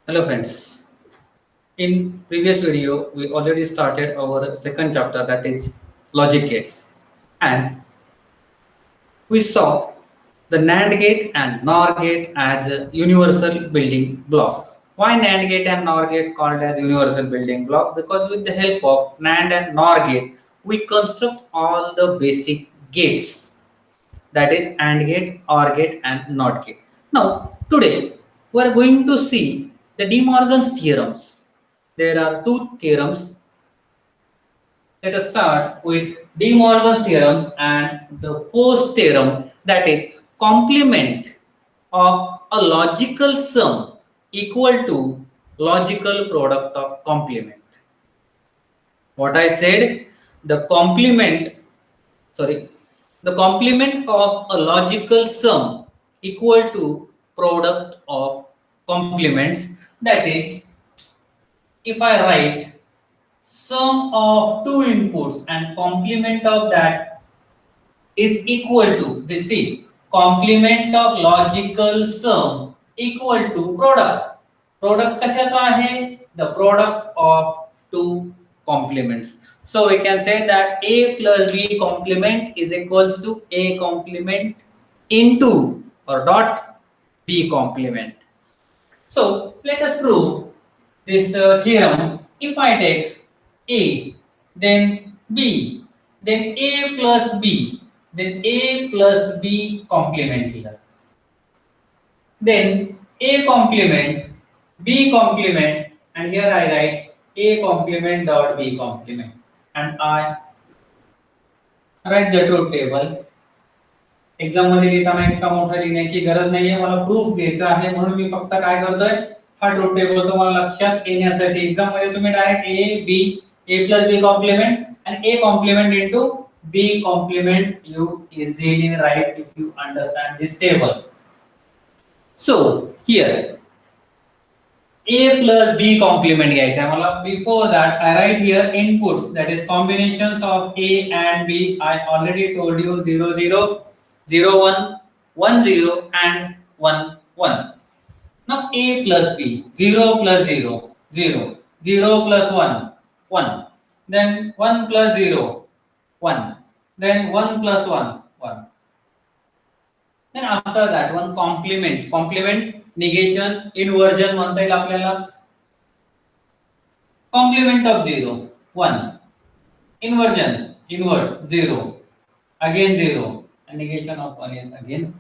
Hello friends. In previous video, we already started our second chapter, that is logic gates, and we saw the NAND gate and NOR gate as a universal building block. Why NAND gate and NOR gate called as universal building block? Because with the help of NAND and NOR gate, we construct all the basic gates, that is AND gate, OR gate and NOT gate. Now today we are going to see the De Morgan's theorems. There are two theorems. Let us start with De Morgan's theorems and the first theorem, that is complement of a logical sum equal to logical product of complement. What I said, the complement, sorry, the complement of a logical sum equal to product of complements. That is, if I write sum of two inputs and complement of that is equal to, this see, complement of logical sum equal to product. Product कशाचा आहे? The product of two complements. So we can say that A plus B complement is equals to A complement into or dot B complement. So let us prove this theorem. If I take A, then B, then A plus B, then A plus B complement here. Then A complement, B complement, and here I write A complement dot B complement, and I write the truth table. Exam मध्ये लिहिताना इतका मोठा लिहिण्याची गरज नाहीये, मला proof घ्यायचा आहे म्हणून मी फक्त काय करतोय, हा ट्रूथ टेबल तुम्हाला लक्षात येण्यासाठी एक्झाम मध्ये तुम्ही direct A B A plus B complement and A complement into B complement you easily write if you understand this table. So here A plus B complement घ्यायचा आहे मला. Before that I write here inputs, that is combinations of A and B. I already told you 0 0 0 1 1 0 and 1 1. Now A plus B, 0 plus 0 0 0 plus 1 1, then 1 plus 0 1, then 1 plus 1 1. Then after that one complement negation inversion म्हणता येईल आपल्याला. Complement of 0 1, inversion invert 0, again 0, and negation of 1 is again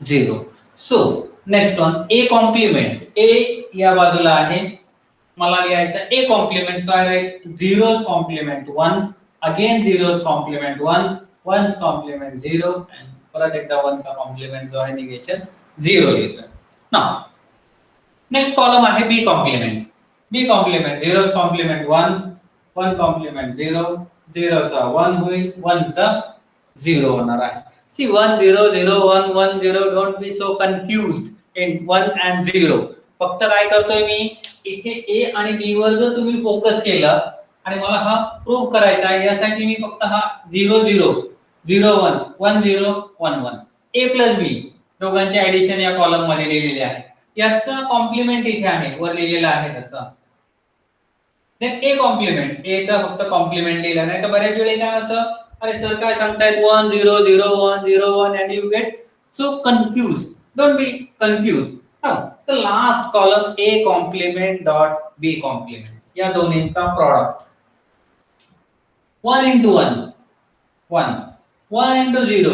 0. So next one A complement. A या बाजूला आहे, मला लिहायचा A complement. So I write zeros complement 1, again zeros complement 1, ones complement 0, and परत एकदा 1 चा complement जो आहे negation 0 लिहितो. Now next column आहे B complement. B complement, zeros complement 1, 1 complement 0, 0 चा 1 होईल, 1 चा 0 होणार आहे. See 1 0 0 1 1 0, don't be so confused in 1 and 0. फक्त काय करतोय मी इथे A आणि B वर जर तुम्ही फोकस केलं आणि मला हा प्रूव्ह करायचा आहे, यासाठी मी फक्त हा 0 0 0 1 1 0 1 1 A plus B दोघांचे ऍडिशन या कॉलम मध्ये लिहिलेले आहे. याचा कॉम्प्लिमेंट इथे आहे, वर लिहिलेला आहे तसं. देन A कॉम्प्लिमेंट, A चा फक्त कॉम्प्लिमेंट लिहिला, नाही तर बऱ्याच वेळी काय होतं, अरे सर काय सांगतायत 1 0 0 1 0 1 and you get so confused. Don't be confused. Now the last column A complement dot B complement, या दोन्हींचा product. 1 into 1 1, 1 into 0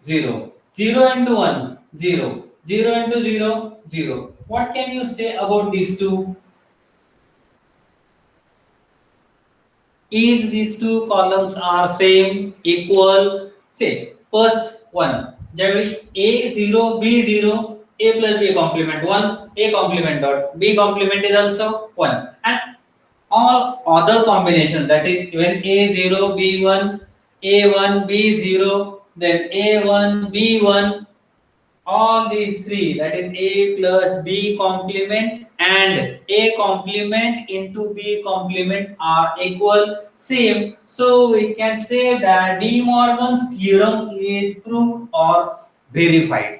0, 0 into 1 0, 0 into 0 0. What can you say about these two? Is these two columns are same, equal? Say first one, ज्यावेळी A 0 B 0, A plus B complement 1, A complement dot B complement is also 1, and all other combinations, that is when A 0 B 1, A 1 B 0, then A 1 B 1, all these three, that is A plus B complement and A complement into B complement are equal, same. So we can say that De Morgan's theorem is proved or verified.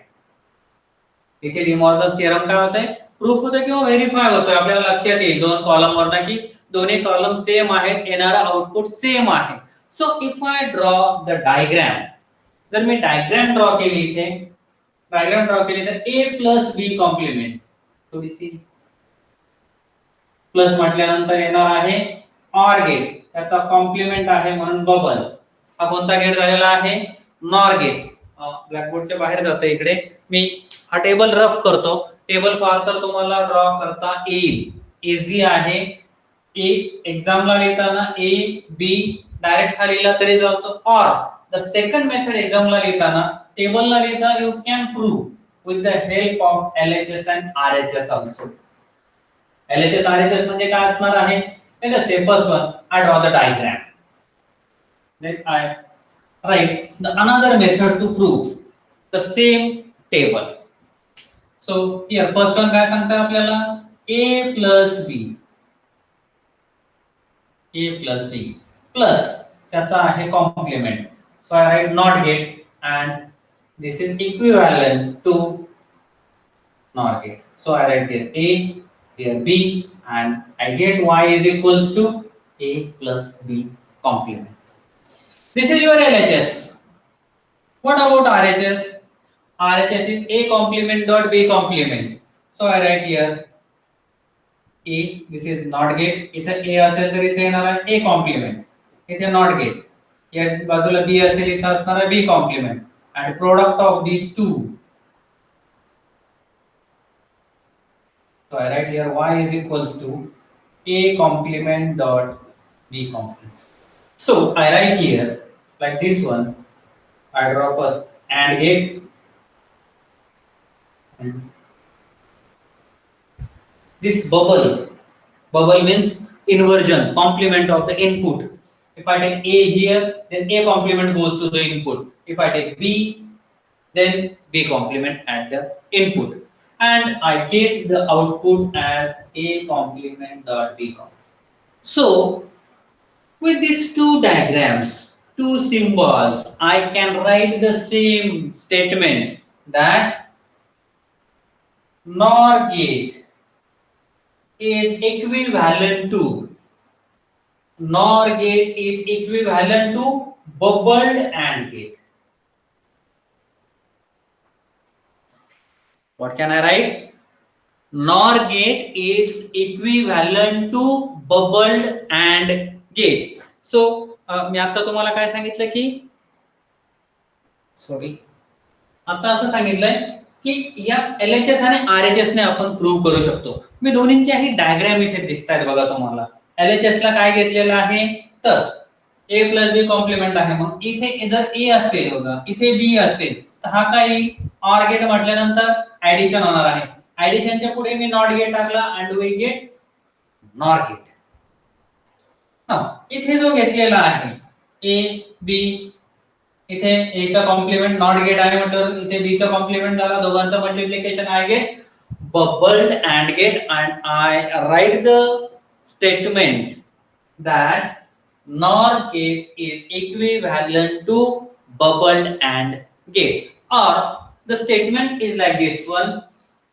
इथे De Morgan's theorem काय होत आहे? Proof होतं किंवा verify होतं, आपल्याला लक्षात येईल दोन कॉलम वरनं की दोन्ही कॉलम सेम आहेत, येणारा आउटपुट सेम आहे. So if I draw the diagram, जर मी डायग्राम ड्रॉ केली इथे, डायग्राम ड्रॉ केली तर a प्लस b कॉम्प्लिमेंट, थोडीशी प्लस म्हटल्यानंतर येणार आहे ऑर गेट, त्याचा कॉम्प्लिमेंट आहे म्हणून बबल. हा कोणता गेट झालेला आहे? Nor gate. ब्लॅकबोर्डच्या बाहेर जातो इकडे, मी हा टेबल रफ करतो. टेबल फार तर तुम्हाला ड्रॉ करता येईल, इझी आहे. ए एक्झामला लिहिताना ए बी डायरेक्ट हा लिहिला तरी चालतो, ऑर द सेकंड मेथड एक्झामला लिहिताना टेबलला लिहिता you can prove with the help of LHS and RHS also. LHS RHS म्हणजे काय असणार आहे? Let us say first one, I draw the diagram. Then I write the another method to prove the same table. So here first one काय सांगता आपल्याला? A plus B. A plus B plus त्याचा आहे compliment. So I write not get and this is equivalent to not get. So I write here A, here B, and I get y is equals to a plus b complement. This is your LHS. What about RHS? RHS is a complement dot b complement. So I write here a, this is not gate. इथे a असेल तर इथे येणार आहे a complement. इथे not gate. या बाजूला b असेल इथे असणार आहे b complement. And product of these two. So I write here y is equals to a complement dot b complement. So I write here like this one. I draw first AND gate. This bubble means inversion, complement of the input. If I take A here, then A complement goes to the input. If I take B, then B complement at the input. And I get the output as A complement dot B complement. So, with these two diagrams, two symbols, I can write the same statement that NOR gate is equivalent to bubbled AND gate. What can I write? NOR gate is equivalent to bubbled AND gate. So मी आता तुम्हाला काय सांगितलं की आता असं सांगितलंय की या LHS आणि RHS ने आपण प्रूव्ह करू शकतो. मी दोन्हींच्याही डायग्राम इथे दिसतायत बघा तुम्हाला. LHS ला काय घेतलेलं आहे तर a plus b कॉम्प्लिमेंट आहे. मग इथे जर a असेल बघा, इथे b असेल तर हा काय OR गेट म्हटल्यानंतर ऍडिशन होणार आहे. ऍडिशनच्या पुढे मी नॉट गेट टाकला and we get NOR gate. इथे जो घेतलेला आहे a b, इथे a चा कॉम्प्लिमेंट नॉट गेट आहे म्हटल्यावर इथे b चा कॉम्प्लिमेंट झाला, दोघांचं मल्टिप्लिकेशन आहे gate bubbled and gate. And I write the statement that NOR gate is equivalent to bubbled AND gate, or the statement is like this one: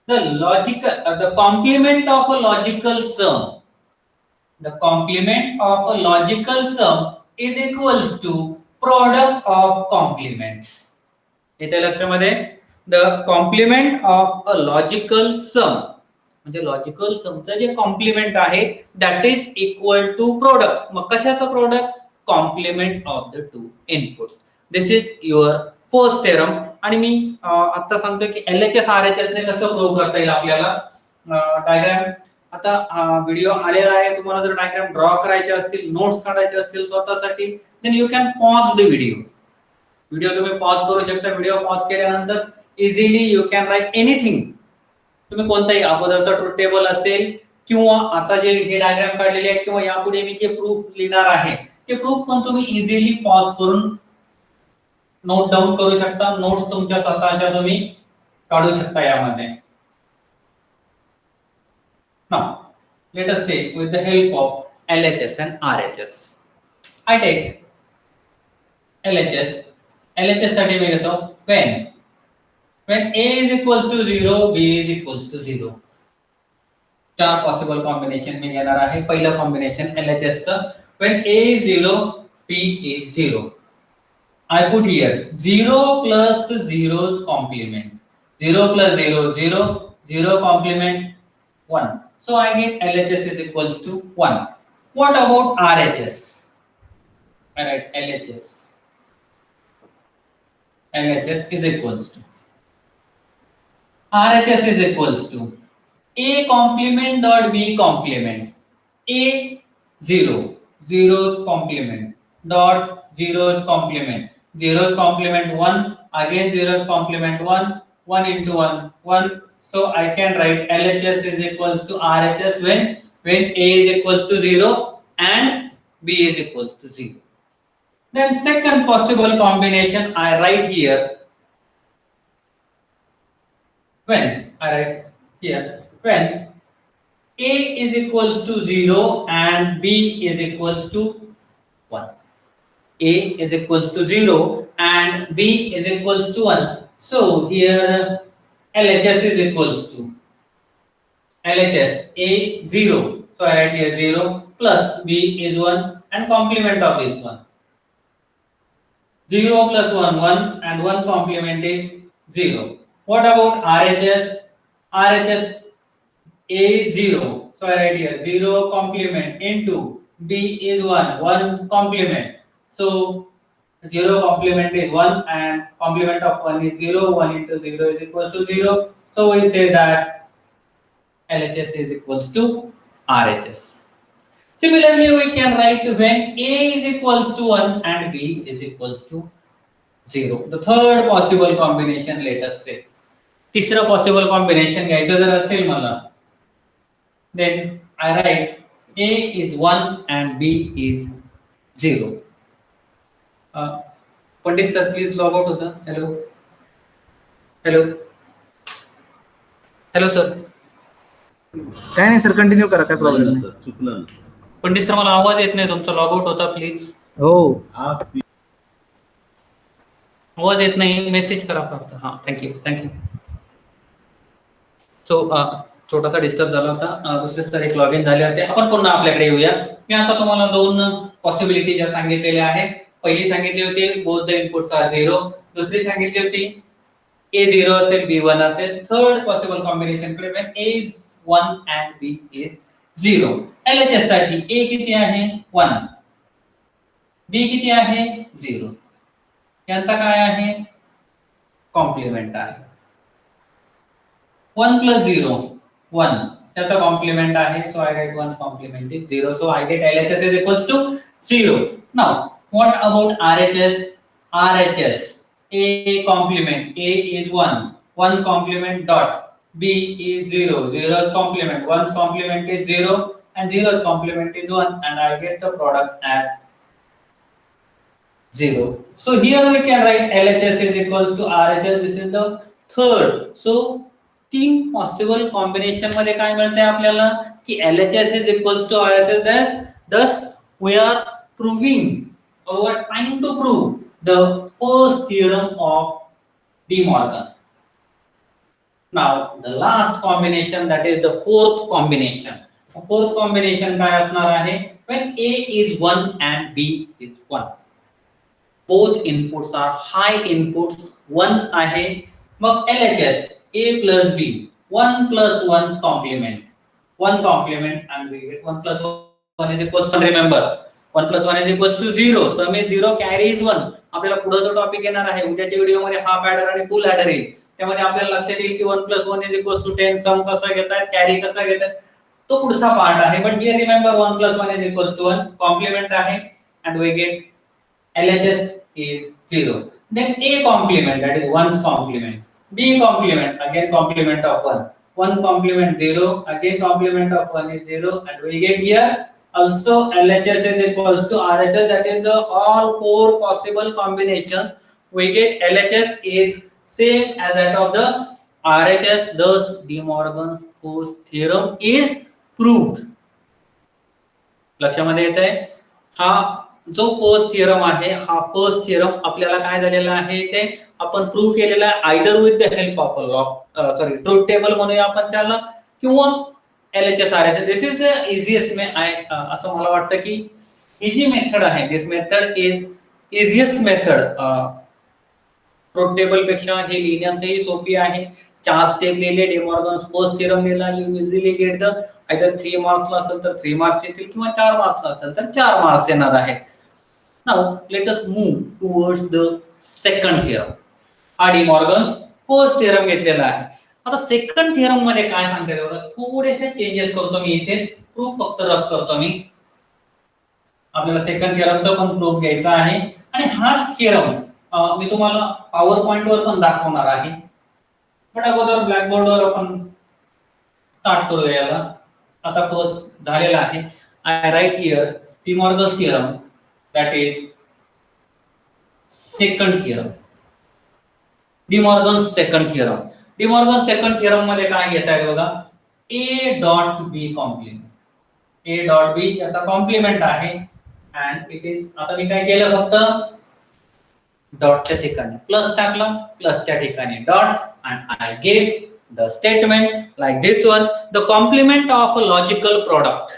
the complement of a logical sum is equals to product of complements. इथे लक्षामध्ये the complement of a logical sum म्हणजे logical समचं जे complement आहे that is equal to product. मग कशाचं product? Complement of the two inputs. This is your first theorem. आणि मी आता सांगतो की LHS RHS ने कसं प्रूव्ह करता येईल आपल्याला. डायग्राम आता व्हिडिओ आलेला आहे, तुम्हाला जर डायग्राम ड्रॉ करायचे असतील, नोट्स काढायचे असतील स्वतःसाठी, then you can pause the video तुम्ही पॉज करू शकता. व्हिडिओ पॉज केल्यानंतर easily you can write anything. तुम्ही कोणताही अगोदरचा ट्रूथ टेबल असेल किंवा आता जे हे डायग्राम काढलेले आहे किंवा यापुढे मी जे प्रूफ लिहिणार आहे ते प्रूफ पण तुम्ही इझिली पॉज करून नोट डाऊन करू शकता. नोट्स तुमच्या स्वतःच्या तुम्ही काढू शकता यामध्ये. Now, let us say with the help of LHS and RHS. I take LHS. LHS साठी मी घेतो when a is equals to 0, b is equals to 0. चार पॉसिबल कॉम्बिनेशन मी घेणार आहे. पहिलं कॉम्बिनेशन LHS चं, when A is 0 B is 0. I put here 0 plus 0's complement. 0 plus 0 0, 0 complement 1. So I get LHS is equals to 1. What about RHS? I write LHS. LHS is equals to RHS is equals to A complement dot B complement. A 0, 0's complement dot 0's complement. 0's complement 1, again 0's complement 1, 1 into 1, 1. So I can write LHS is equals to RHS when A is equals to 0 and B is equals to 0. Then second possible combination I write here when A is equals to 0 and B is equals to 1. A is equals to 0 and B is equals to 1. So here LHS is equals to LHS A 0. So I write here 0 plus B is 1 and complement of this one. 0 plus 1 1 and 1 complement is 0. What about RHS? RHS A is 0. So I write here 0 complement into B is 1, 1 complement. So 0 complement is 1 and complement of 1 is 0, 1 into 0 is equals to 0. So we say that LHS is equals to RHS. Similarly, we can write when A is equals to 1 and B is equals to 0. The third possible combination, let us say. तिसरं possible combination घ्यायचं जर असेल मला, then I write A is 1 and B is 0. Pandit sir, please log out होता. Hello. Hello. Hello sir. काय नाही sir, continue करा, काय प्रॉब्लेम नाही. चुकलं. पंडित सर मला आवाज येत नाही तुमचा, लॉग आउट होता प्लीज. हो, आवाज येत नाही, मेसेज करा फक्त. हां, थँक्यू. सो छोटासा डिस्टर्ब झाला होता. दुसरे सर एक लॉग इन झाले होते. आपण पुन्हा आपल्याकडे येऊया. मी आता तुम्हाला दोन पॉसिबिलिटी ज्या सांगितलेल्या आहेत. पहिली सांगितली होती बोथ द इनपुट्स आर 0. दुसरी सांगितली होती A 0 असेल B 1 असेल. थर्ड पॉसिबल कॉम्बिनेशन कडे when A is 1 and B is 0. LHS साठी A किती आहे 1, B किती आहे 0. यांचा काय आहे कॉम्प्लिमेंट आहे. 1 plus 0 1, त्याचा कॉम्प्लिमेंट आहे. So I get 1's complement is 0. So I get LHS is equals to 0. Now what about RHS? RHS A complement, A is 1, 1 complement dot B is 0, 0's complement, 1's complement is 0 and 0's complement is 1 and I get the product as 0. So here we can write LHS is equals to RHS. This is the third. So तीन possible combination मध्ये काय मिळते आपल्याला की LHS is equals to RHS. Thus we are proving or trying to prove the first theorem of De Morgan. Now the last combination, that is the fourth combination. Fourth combination काय असणार आहे when A is 1 and B is 1. Both inputs are high inputs. 1 आहे मग LHS A plus B, 1 plus 1's complement, 1 complement and we get 1 plus 1 is equals to, remember 1 plus 1 is equals to 0. Sum is 0, carry is 1. आपल्याला पुढे जो topic येणार आहे उद्याच्या video मध्ये half adder आणि full adder येईल. त्यामध्ये आपल्याला लक्षात येईल की 1 plus 1 is equals to 10, सम कसा घेतात, कॅरी कसा घेतात, तो पुढचा पार्ट आहे. But here remember 1 plus 1 is equals to 1, complement आहे and we get LHS is 0. Then A complement, that is 1's complement. B complement, again complement of 1. 1 complement 0, again complement of 1 is 0 and we get here also LHS is equals to RHS, that is the all four possible combinations. We get LHS is same as that of the RHS. Thus De Morgan's fourth theorem is proved. लक्षामध्ये येतंय हा जो first theorem आहे, हा first theorem आपल्याला काय झालेला आहे ते आपण प्रूव्ह केलेला आहे either with the help of truth table म्हणूया आपण त्याला, किंवा LHS RHS. This is the easiest असं मला वाटतं की ही जी मेथड आहे, this method is easiest method. Truth table पेक्षा हे लिहिण्यासही सोपी आहे. 4 स्टेप लिहिले, डे मॉर्गन्स फर्स्ट थेरम लिहिला, you easily get the either 3 मार्क्सला असेल तर 3 मार्क्स येतील किंवा 4 मार्क्सला असेल तर 4 मार्क्स येणार आहेत. Now let us move towards the second theorem. हा डी मॉर्गन्स फर्स्ट थेरम घेतलेला आहे. आता सेकंड थेरम मध्ये काय सांगते बघा, थोडेसे चेंजेस करतो मी इथे, प्रूफ फक्त रब करतो मी. आपल्याला सेकंड थेरमचा पण प्रूफ घ्यायचा आहे आणि हाच थेरम मी तुम्हाला पॉवर पॉइंट वर पण दाखवणार आहे. पण अगोदर ब्लॅक बोर्ड वर आपण स्टार्ट करूया याला. आता फर्स्ट झालेला आहे. I write here De Morgan's theorem, that is second theorem. De Morgan's second theorem. De Morgan's second theorem मध्ये काय घेत आहे बघा, A dot B complement. A dot B याचा कॉम्प्लिमेंट आहे अँड इट इज. आता मी काय केलं, फक्त डॉटच्या ठिकाणी प्लस टाकला, प्लसच्या ठिकाणी dot, and I get the statement like this one. The complement of a logical product,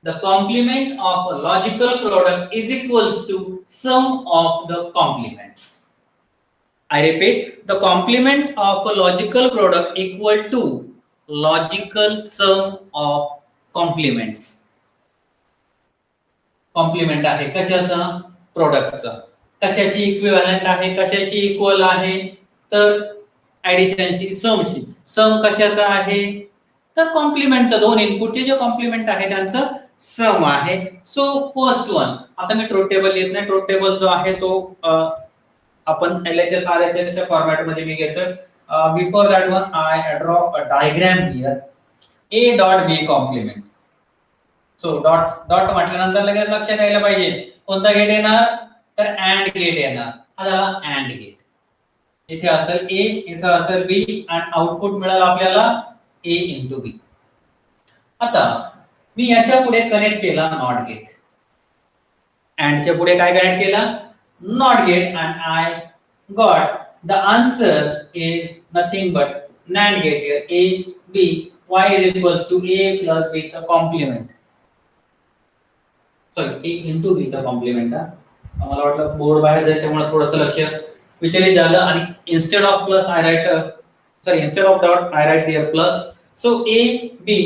the complement of a logical product is equals to sum of the complements. I repeat, the complement of a logical product equal to logical sum of complements. Complement आहे कशाचा, प्रोडक्टचा. कशाशी equivalent आहे, कशाशी equal आहे, तर ऍडिशनशी, समशी. सम कशाचा आहे, तर कॉम्प्लिमेंटचा. दोन इनपुटचे जे complement आहे त्यांचं सम आहे. सो फर्स्ट वन, आता मी ट्रुथ टेबल लिहित नाही. ट्रुथ टेबल जो आहे तो आपण LHS RHS च्या फॉर्मॅट मध्ये मी घेतोय. Before that one I draw a diagram here. A dot B complement. So dot म्हटल्यानंतर लगेच लक्षात यायला पाहिजे कोणता गेट येणार, तर अँड गेट येणार. हा झाला अँड गेट. इथे असेल ए, इथे असेल बी आणि आउटपुट मिळेल आपल्याला ए इंटू बी. आता मी याच्या पुढे कनेक्ट केला नॉट गेट. अँडच्या पुढे काय कनेक्ट केला, not gate, and I got the answer is nothing but NAND gate here. A B y is equals to a plus b चा complement. Sorry, A into B चा complement. मला वाटलं board बाहेर जायच्यामुळे थोडंसं लक्ष विचलित झालं आणि instead of plus I write, sorry instead of dot I write here plus. So A B,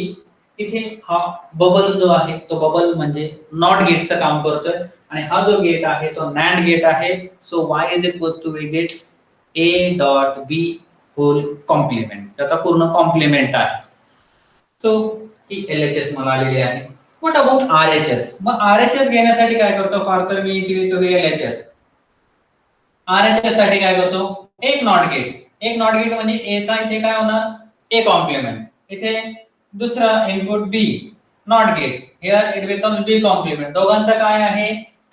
इथे हा बबल जो आहे तो बबल म्हणजे नॉट गेटचं काम करतोय आणि हा जो गेट आहे तो NAND गेट आहे. So y is equals to we get a dot b whole complement, त्याचा पूर्ण कॉम्प्लिमेंट आहे. सो ही LHS मला आलेली आहे. What about RHS? Mug RHS घेण्यासाठी काय करतो, फार तर मी इथे लिहितो हे LHS. RHS साठी काय करतो, एक नॉट गेट. एक नॉट गेट म्हणजे ए चा इथे काय होणार, ए कॉम्प्लिमेंट. इथे दुसरा input B, not gate. Here it becomes B complement. दोघांचं काय आहे,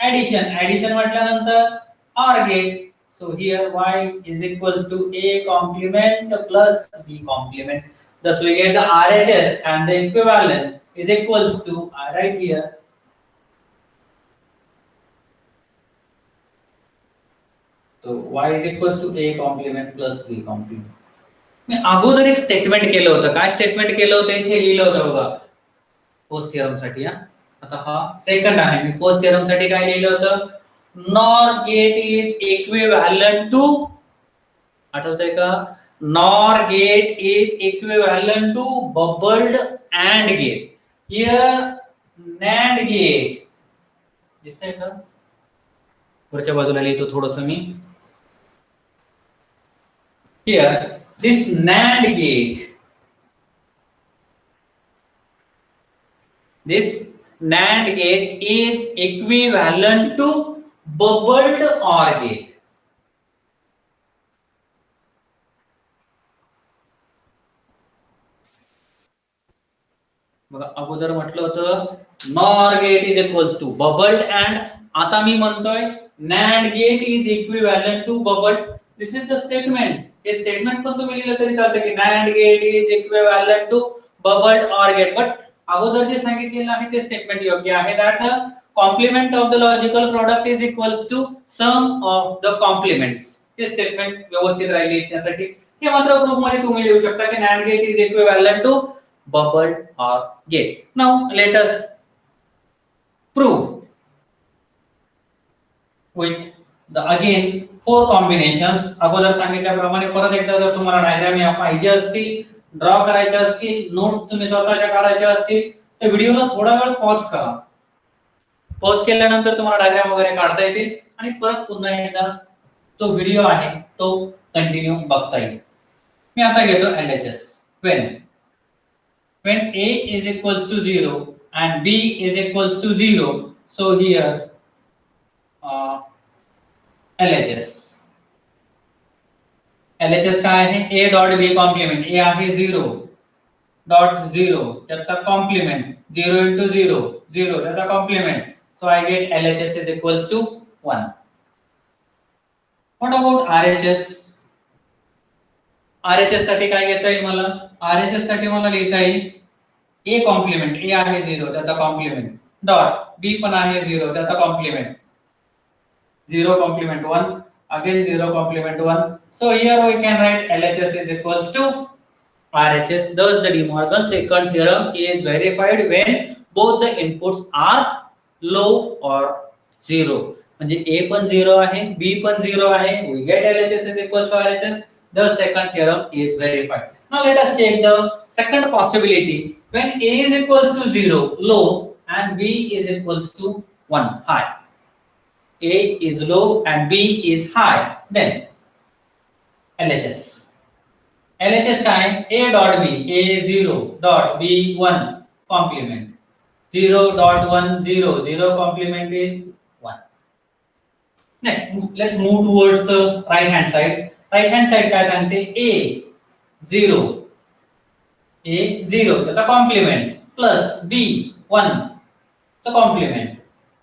ऍडिशन. ऍडिशन म्हटल्यानंतर or gate. So here y is equals to a complement plus b complement. Thus we get the RHS and the equivalent is equals to, I write here, so y is equals to a complement plus b complement. मी अगोदर एक statement केलं होतं. काय statement केलं होतं, इथे लिहिलं होतं बघा फर्स्ट थिअरम साठी. आता हा सेकंड आहे. मी फर्स्ट थिअरम साठी काय लिहिलं होतं, NOR gate is equivalent to, आठवतंय का, NOR gate is equivalent to bubbled AND gate. Here NAND gate, दिसतंय का, वरच्या बाजूला लिहितो थोडंसं मी. Here this NAND gate, this NAND gate is equivalent to bubbled OR gate. बघा अगोदर म्हटलं होतं NOR gate is equals to bubbled AND. आता मी म्हणतोय NAND gate is equivalent to bubbled. This is the statement. हे स्टेटमेंट पण तुम्ही लिहिलं तरी चालतं की NAND gate is equivalent to bubbled OR gate. But अगोदर जे सांगितलेलं आहे ते स्टेटमेंट योग्य आहे. That the complement of the logical product is equals to sum of the complements. ते स्टेटमेंट व्यवस्थित राहिले त्यासाठी. हे मात्र ग्रुप मध्ये तुम्ही लिहू शकता की NAND gate is equivalent to bubbled or gate. Now let us prove with the again 4 combinations. अगोदर सांगितल्याप्रमाणे परत एकदा जर तुम्हाला डायग्राम या पाहिजे असतील, ड्रॉ करायच्या असतील, नोट्स तुम्ही स्वतःच्या काढायच्या असतील तर व्हिडिओला थोडा वेळ पॉज करा. पॉज केल्यानंतर तुम्हाला डायग्राम वगैरे काढता येतील आणि परत पुन्हा एकदा तो व्हिडिओ आहे तो कंटिन्यू बघता येईल. मी आता घेतो LHS. when A is equals to 0 and B is equals to 0, so here LHS काय आहे? A dot B complement. A आहे 0 डॉट 0 त्याचा कॉम्प्लिमेंट 0 into 0 0 त्याचा compliment. So I get LHS is equals to 1. What about RHS? RHS साठी काय घेता येईल मला? RHS साठी मला लिहिता येईल A कॉम्प्लिमेंट. A आहे 0 त्याचा कॉम्प्लिमेंट डॉट B पण आहे 0 त्याचा compliment 0 complement 1 again 0 complement 1. So here we can write LHS is equals to RHS. Thus the De Morgan second theorem is verified when both the inputs are low or 0. म्हणजे A पण 0 आहे B पण 0 आहे. We get LHS is equals to RHS. The second theorem is verified. Now let us check the second possibility when A is equals to 0 low and B is equals to 1 high. A is low and B is high, then LHS. LHS काय? A dot B, A 0 dot B 1 complement 0 dot 1 0 0 complement is 1. Next, let's move towards the right hand side. Right hand side काय सांगते? A 0 त्याचा complement plus B 1 चा complement.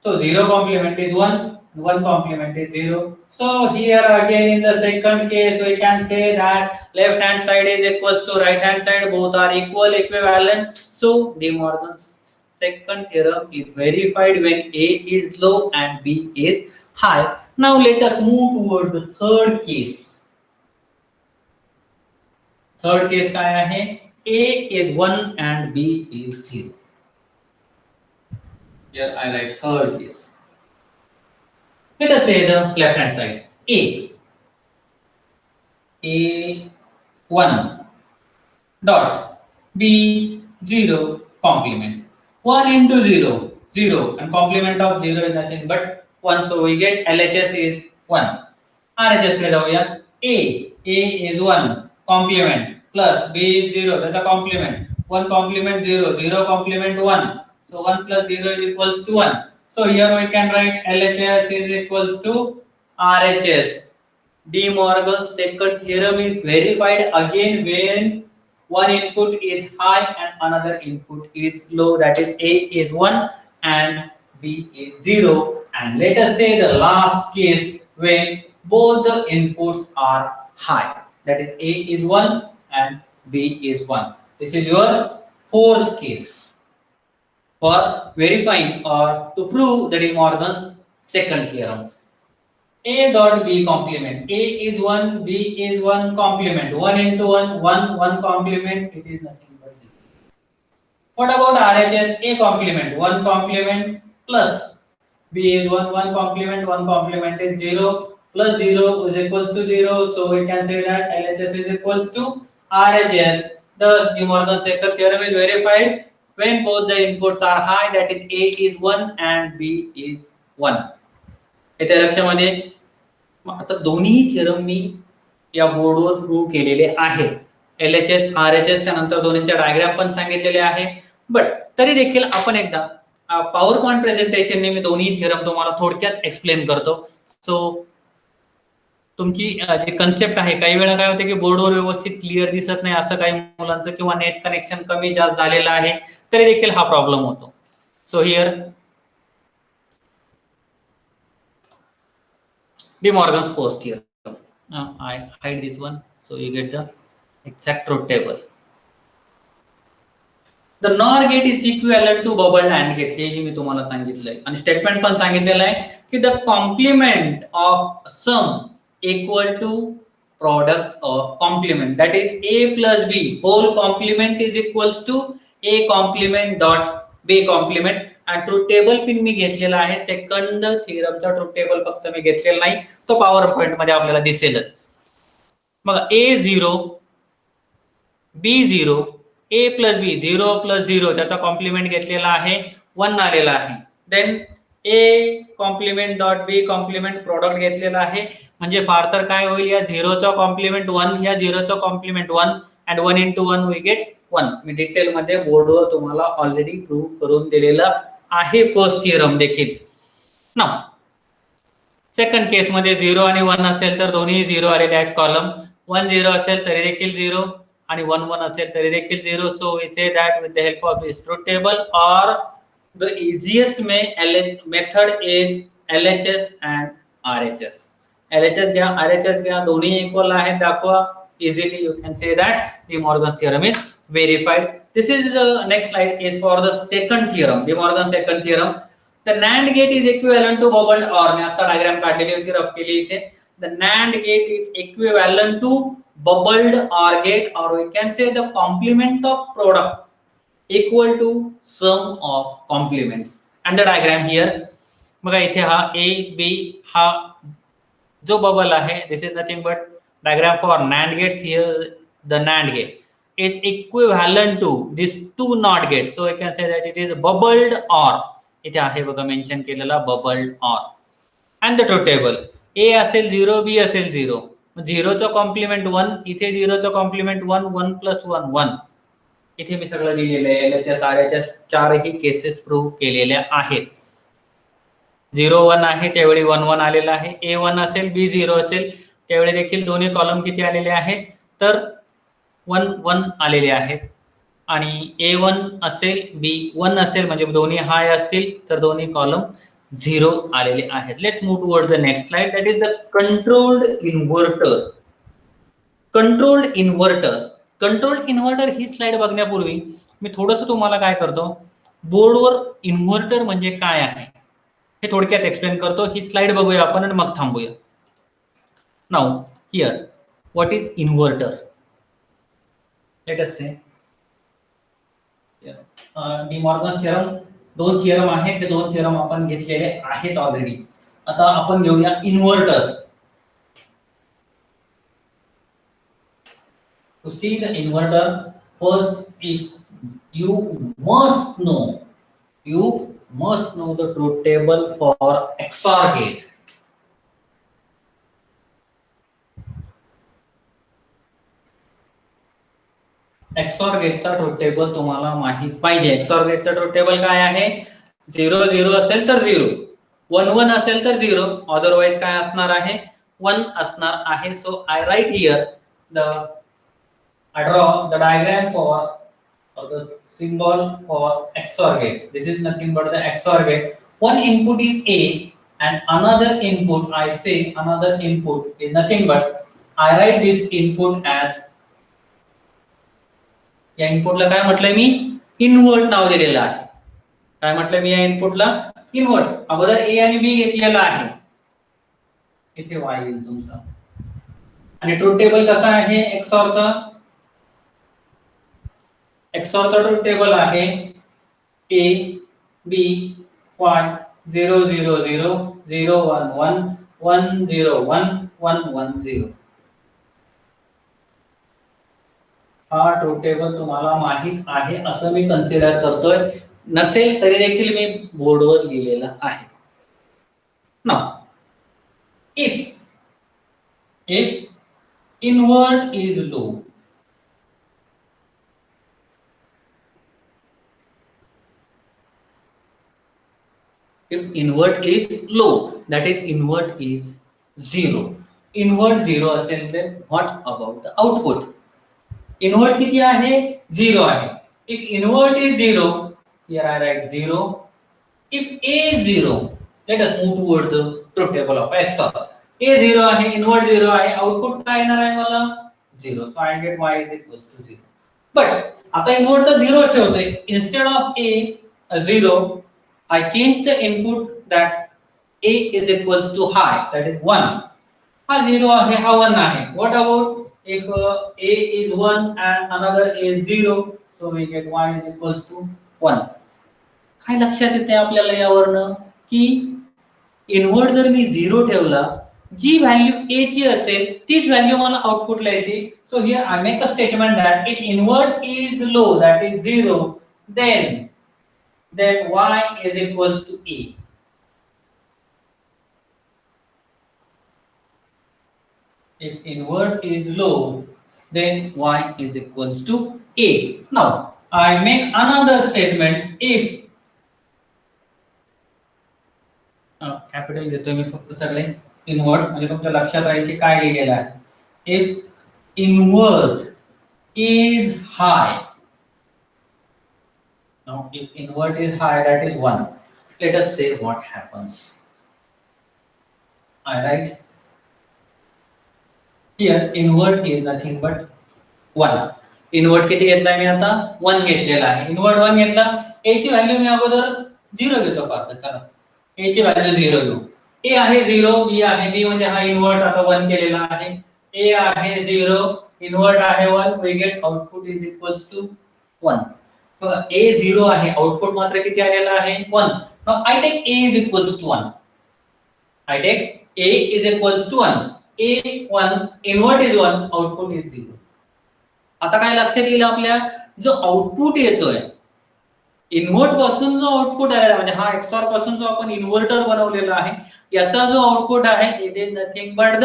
So 0 complement is 1. 1 complement is 0. So here again in the second case we can say that left hand side is equals to right hand side, both are equal, equivalent. So De Morgan's second theorem is verified when A is low and B is high. Now let us move towards the third case. Third case काय आहे? A is 1 and B is 0. Here I write third case. Let us say the left hand side. A 1 dot B 0 complement 1 into 0 0 and complement of 0 is nothing but 1. So we get LHS is 1. RHS ले जाऊया. A is 1 complement plus B is 0 that's a complement 1 complement 0 0 complement 1. So 1 plus 0 is equals to 1. So here we can write LHS is equals to RHS. De Morgan's second theorem is verified again when one input is high and another input is low. That is A is 1 and B is 0. And let us say the last case when both the inputs are high. That is A is 1 and B is 1. This is your fourth case for verifying or to prove the De Morgan's second theorem. A dot B complement. A is 1, B is 1 complement. 1 into 1, 1, 1 complement. It is nothing but 0. What about RHS? A complement. 1 complement plus B is 1, 1 complement. 1 complement is 0 plus 0 is equals to 0. So we can say that LHS is equals to RHS. Thus, De Morgan's second theorem is verified when both the inputs are high. That is A is 1 and B is 1. इथे लक्षामध्ये आता दोन्ही theorem मी या बोर्डवर prove केलेले आहेत. LHS RHS त्यानंतर दोन्हींच्या diagram पण सांगितलेले आहे. बट तरी देखील आपण एकदा पॉवर पॉइंट प्रेझेंटेशनने मी दोन्ही थिअरम तुम्हाला थोडक्यात एक्सप्लेन करतो. सो तुमची जी कन्सेप्ट आहे काही वेळा काय होते की बोर्डवर व्यवस्थित क्लिअर दिसत नाही असं काही मुलांचं किंवा नेट कनेक्शन कमी जास्त झालेलं आहे तरी देखील हा प्रॉब्लेम होतो. So here De Morgan's first theorem. Now I hide this one so you get the exact truth table. The NOR gate is equivalent to bubble AND gate. हे मी तुम्हाला सांगितलंय आणि स्टेटमेंट पण सांगितलेलं आहे की the complement of sum equal to product of complement, that is a plus b whole complement is equals to a complement dot b complement. आणि truth table pin मी घेतलेला आहे, सेकंड थिअरमचा ट्रूथ टेबल फक्त मी घेतलेला नाही, तो पॉवर पॉइंट मध्ये आपल्याला दिसेलच. मग a0 b0 a plus B 0 plus 0 त्याचा कॉम्प्लिमेंट घेतलेला आहे 1 आलेला आहे. Then a complement dot B complement product घेतलेला आहे, म्हणजे फार तर काय होईल, या 0 चा कॉम्प्लिमेंट 1, या 0 चा complement 1 and 1 into 1 we get 1. मी डिटेल मध्ये बोर्डवर तुम्हाला ऑलरेडी प्रूव्ह करून दिलेला आहे फर्स्ट थिअरम देखील. नाउ सेकंड केस मध्ये 0 आणि 1 असेल तर दोन्ही 0 आलेले आहेत कॉलम, 1 0 असेल तरी देखील 0 आणि 1 1 असेल तरी देखील 0. सो वी से that with the help of this truth table or the easiest method is LHS and RHS. LHS घ्या, RHS घ्या, दोन्ही इक्वल आहेत दाखवा. Easily you can say that De Morgan's theorem is verified. This is the next slide is for the second theorem, De Morgan's second theorem. The NAND gate is equivalent to bubbled OR. मी आता diagram काढलेली होती, rough केली इथे. The NAND gate is equivalent to bubbled OR gate, or we can say the complement of product equal to sum of complements. And the diagram here, बघा इथे हा A B हा जो बबल आहे, this is nothing but diagram for NAND gates. Here the NAND gate is equivalent to these two NOT gates, so we can say that it is bubbled OR. इथे आहे बघा mention केलेला bubbled OR. And the truth table, A असेल 0 B असेल 0, 0 चा complement 1, इथे 0 चा complement 1, 1 plus 1 1. इथे मी सगळं लिहिलेलं आहे, LHS RHS चारही केसेस प्रूव्ह केलेल्या आहेत. 0 1 आहे त्यावेळी 1 1 आलेला आहे, A 1 असेल B 0 असेल त्यावेळी देखील दोन्ही कॉलम किती आलेले आहेत, तर 1 1 आलेले आहेत. आणि A1 असेल B 1 असेल म्हणजे दोन्ही हाय असतील तर दोन्ही कॉलम 0 आलेले आहेत. Let's move towards the next slide, that is the controlled inverter. Controlled inverter, controlled inverter ही स्लाइड बघण्यापूर्वी मी थोडंसं तुम्हाला काय करतो, बोर्डवर इन्व्हर्टर म्हणजे काय आहे हे थोडक्यात एक्सप्लेन करतो. ही स्लाइड बघूया आपण आणि मग थांबूया. Now here what is inverter, let us से डी मॉर्गन्स थिअरम, दोन थिअरम आहेत, ते दोन थिअरम आपण घेतलेले आहेत ऑलरेडी. आता आपण घेऊया inverter. To see the inverter, first you must know the truth table for XOR gate. XOR gate चा ट्रूथ टेबल तुम्हाला माहित पाहिजे. XOR gate चा ट्रूथ टेबल काय आहे, 0 0 असेल तर 0, 1 1 असेल तर 0, अदरवाइज काय असणार आहे, 1 असणार आहे. So I write here I draw the diagram for or the symbol for XOR gate. This is nothing but the XOR gate. One input is A and another input, I say another input is nothing but I write this input as, या इनपुटला काय म्हटलंय मी, invert नाव दिलेलं आहे. काय म्हटलंय मी या इनपुटला, इन्व्हर्ट. अगोदर A आणि B घेतलेला आहे, इथे Y येईल तुमचा. आणि ट्रूथ टेबल कसा आहे XOR चा, XOR चा ट्रूथ टेबल आहे A B Y 0 0 0 0 1 1 1 0 1 1 1 0. हा ट्रूथ टेबल तुम्हाला माहित आहे असं मी कन्सिडर करतोय, नसेल तरी देखील मी बोर्डवर लिहिलेला आहे. Now if invert is low, if invert is low, that is invert is 0. Invert 0 असेल तर what about the output? Invert किती आहे, 0 आहे. If invert is 0, here I write 0. If A is 0, let us move towards the truth table of XOR. A 0 आहे, invert 0 आहे, output काय येणार आहे मला, 0. So I get Y is equals to 0. But आता invert तर 0 ठेवतोय, instead of A 0, I change the input that A is equals to high, that is 1. हा 0 आहे, हा 1 आहे. What about if a is 1 and another is 0, so we get y is equals to 1. काय लक्षात येते आपल्याला यावरनं की इन्व्हर्ट जर मी 0 ठेवला, जी व्हॅल्यू a ची असेल तीच व्हॅल्यू मला आउटपुटला येते. So here I make a statement that if invert is low, that is 0, then y is equals to a. If invert is low, then y is equals to a. Now, I make another statement. If capital घेतोय मी फक्त सगळे invert म्हणजे तुमच्या लक्षात राहायचे काय लिहिलेलं आहे. If invert is high, now if invert is high, that is 1. Let us say what happens. I write here invert is nothing but 1. Invert किती घेतलाय मी आता 1 घेतलेला आहे. इन्व्हर्ट 1 घेतला, a ची व्हॅल्यू मी अगोदर 0 घेतो. पाहता चला, a ची व्हॅल्यू 0 घेऊ. a आहे 0, b आहे, b म्हणजे हा इन्व्हर्ट आता 1 केलेला आहे. a आहे 0, इन्व्हर्ट आहे 1, we get output is equals to 1. बघा a 0 आहे, आउटपुट मात्र किती आलेला आहे 1. now I take a is equals to 1. I take a is equals to 1. a 1, invert is 1, output is 0. आता काय लक्षात येईल आपल्या, जो आउटपुट येतोय इन्व्हर्ट पासून जो आउटपुट आलेला म्हणजे हा एक्सऑर पासून जो आपण इन्व्हर्टर बनवलेला आहे, याचा जो आउटपुट आहे it is nothing but the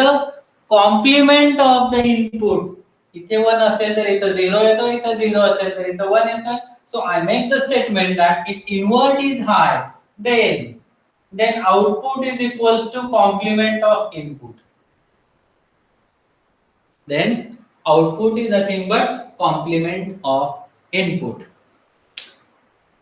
complement of the input. इथे 1 असेल तर इथे 0 येतो, इथे 0 असेल तर इथे 1 येतो. So I make the statement that if invert is high, then output is equals to complement of input. Then output is nothing but complement of input.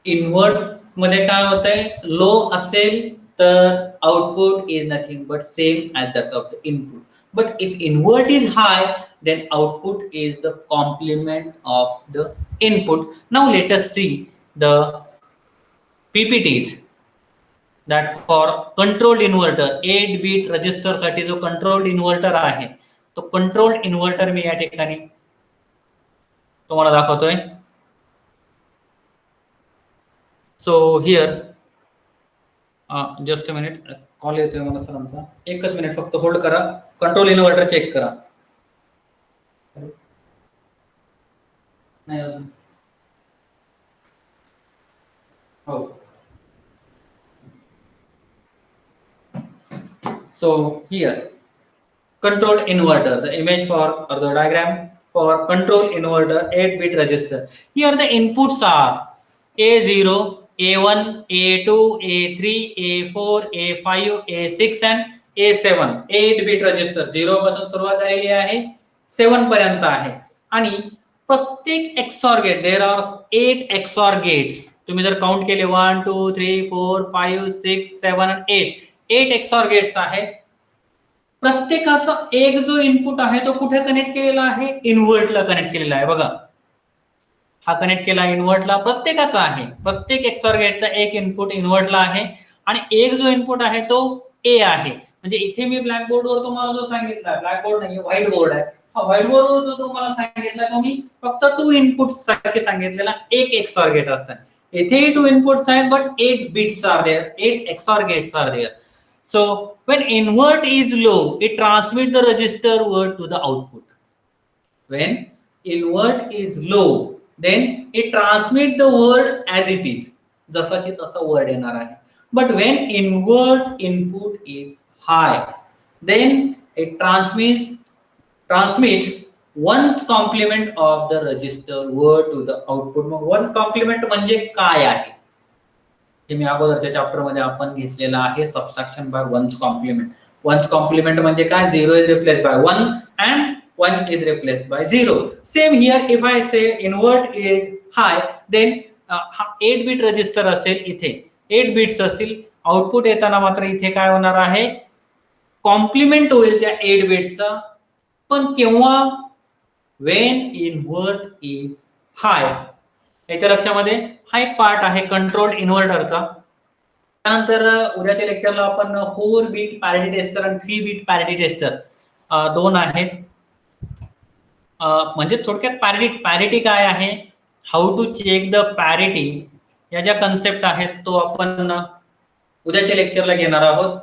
Invert मध्ये काय होतंय, लो असेल तर output is nothing but same as that of the input. But if invert is high, then output is the complement of the input. Now let us see the PPTs that for controlled inverter 8 bit register साठी जो controlled inverter आहे, तो controlled inverter मी या ठिकाणी तुम्हाला दाखवतोय. So here just a minute, call येतोय मला सरांचा, एकच मिनिट फक्त होल्ड करा. कंट्रोल इन्व्हर्टर चेक करा. नाही अजून. हो. So here controlled inverter, the image for or the diagram for control inverter 8 bit register. Here the inputs are A0, A1, A2, A3, A4, A5, A6 and A7. 8 bit register 0 पासून सुरुवात झालेली आहे, 7 पर्यंत आहे. आणि प्रत्येक XOR gate, there are 8 XOR gates. तुम्ही जर काउंट केले 1 2 3 4 5 6 7 and 8 XOR गेट्स आहेत. प्रत्येकाचा एक जो इनपुट आहे तो कुठे कनेक्ट केलेला आहे, इन्व्हर्टला कनेक्ट केलेला आहे. बघा हा कनेक्ट केला इन्व्हर्टला, प्रत्येकाचा आहे. प्रत्येक एक्सऑर गेटचा एक इनपुट इन्व्हर्टला आहे आणि एक जो इनपुट आहे तो ए आहे. म्हणजे इथे मी ब्लॅक बोर्डवर तुम्हाला जो सांगितला, ब्लॅक बोर्ड नाही व्हाईट बोर्ड आहे, हा व्हाईट बोर्डवर जो तुम्हाला सांगितला तो मी फक्त 2 इनपुट्स साठी सांगितलेला एक एक्सऑर गेट असतात. इथेही 2 इनपुट्स आहेत but 8 bits are there, 8 XOR gates are there. So when invert is low, it transmits the register word to the output. When invert is low, then it transmits the word as it is, जसा की तसा word येणार आहे. But when invert input is high, then it transmits one's complement of the register word to the output. Mug one's complement म्हणजे काय आहे, हे मी अगोदरच्या chapter मध्ये आपण घेतलेला आहे, subtraction by ones complement. Ones complement म्हणजे काय, 0 is replaced by 1 and 1 is replaced by 0. Same here, if I say invert is high, then 8 bit register असेल, इथे 8 बिट्स असतील. आउटपुट येताना मात्र इथे काय होणार आहे, कॉम्प्लिमेंट होईल त्या 8 बिटचा. पण केव्हा, when invert is high. याच्या लक्षामध्ये हा एक पार्ट आहे कंट्रोल्ड इन्व्हर्टरचा. त्यानंतर उद्याच्या लेक्चरला आपण 4 बिट पॅरिटी टेस्टर आणि 3 बिट पॅरिटी टेस्टर दोन आहेत. म्हणजे थोडक्यात पॅरिटी काय आहे, how to check the parity, या ज्या कन्सेप्ट आहेत तो आपण उद्याच्या लेक्चरला घेणार आहोत.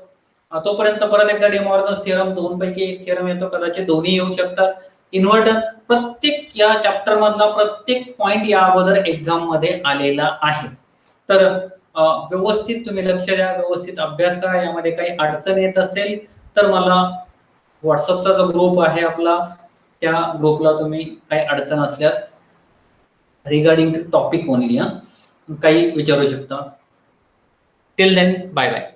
तोपर्यंत परत एकदा डिमॉर्गन्स थिअरम, दोन पैकी एक थिअरम येतो, कदाचित दोन्ही येऊ शकतात. इन्व्हर्टर, प्रत्येक या चॅप्टर मधला प्रत्येक पॉइंट या अगोदर एक्झाम मध्ये आलेला आहे. तर व्यवस्थित तुम्ही लक्ष द्या, व्यवस्थित अभ्यास करा. यामध्ये काही अडचण येत असेल तर मला व्हॉट्सअपचा जो ग्रुप आहे आपला, त्या ग्रुपला तुम्ही काही अडचण असल्यास रिगार्डिंग टॉपिक ओनली काही विचारू शकता. Till then, bye bye.